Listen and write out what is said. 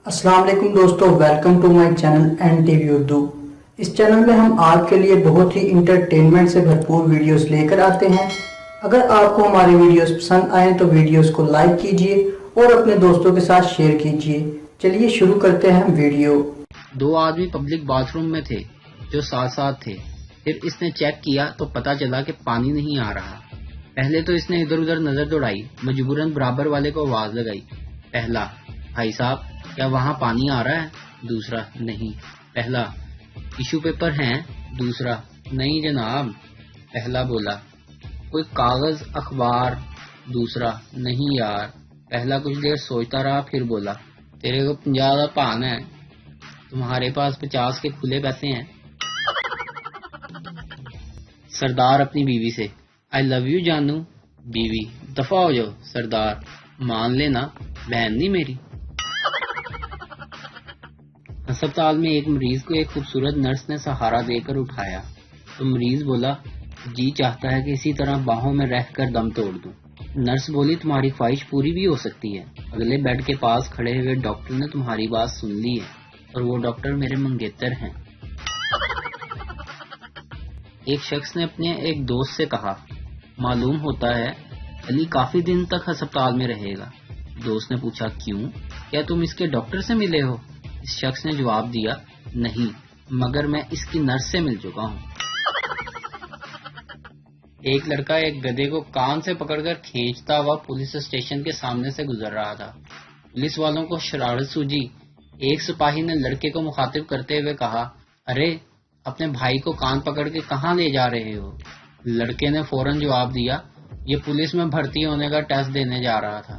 السلام علیکم دوستو، welcome to my channel N T V Urdu. اس چینل میں ہم آپ کے لیے بہت ہی انٹرٹینمنٹ سے بھرپور ویڈیوز لے کر آتے ہیں۔ اگر آپ کو ہماری ویڈیوز پسند آئیں تو ویڈیوز کو لائک کیجئے اور اپنے دوستوں کے ساتھ شیئر کیجئے۔ چلیے شروع کرتے ہیں ویڈیو۔ دو آدمی پبلک باتھ روم میں تھے جو ساتھ ساتھ تھے۔ پھر اس نے چیک کیا تو پتا چلا کہ پانی نہیں آ رہا۔ پہلے تو اس نے ادھر ادھر نظر دوڑائی، مجبوراً برابر والے کو آواز لگائی۔ پہلا: بھائی صاحب کیا وہاں پانی آ رہا ہے؟ دوسرا: نہیں۔ پہلا: ٹیشو پیپر ہیں؟ دوسرا: نہیں جناب۔ پہلا بولا: کوئی کاغذ اخبار؟ دوسرا: نہیں یار۔ پہلا کچھ دیر سوچتا رہا، پھر بولا: تیرے کو 50 کا پان ہے، تمہارے پاس 50 کے کھلے پیسے ہیں؟ سردار اپنی بیوی سے: آئی لو یو جانو۔ بیوی: دفع ہو جاؤ سردار، مان لینا بہن نہیں میری۔ ہسپتال میں ایک مریض کو ایک خوبصورت نرس نے سہارا دے کر اٹھایا تو مریض بولا: جی چاہتا ہے کہ اسی طرح باہوں میں رہ کر دم توڑ دوں۔ نرس بولی: تمہاری خواہش پوری بھی ہو سکتی ہے، اگلے بیڈ کے پاس کھڑے ہوئے ڈاکٹر نے تمہاری بات سن لی ہے اور وہ ڈاکٹر میرے منگیتر ہیں۔ ایک شخص نے اپنے ایک دوست سے کہا: معلوم ہوتا ہے علی کافی دن تک ہسپتال میں رہے گا۔ دوست نے پوچھا: کیوں؟ کیا تم اس کے ڈاکٹر سے ملے ہو؟ اس شخص نے جواب دیا: نہیں، مگر میں اس کی نرس سے مل چکا ہوں۔ ایک لڑکا ایک گدھے کو کان سے پکڑ کر کھینچتا ہوا پولیس اسٹیشن کے سامنے سے گزر رہا تھا۔ پولیس والوں کو شرارت سوجی۔ ایک سپاہی نے لڑکے کو مخاطب کرتے ہوئے کہا: ارے اپنے بھائی کو کان پکڑ کے کہاں لے جا رہے ہو؟ لڑکے نے فوراً جواب دیا: یہ پولیس میں بھرتی ہونے کا ٹیسٹ دینے جا رہا تھا۔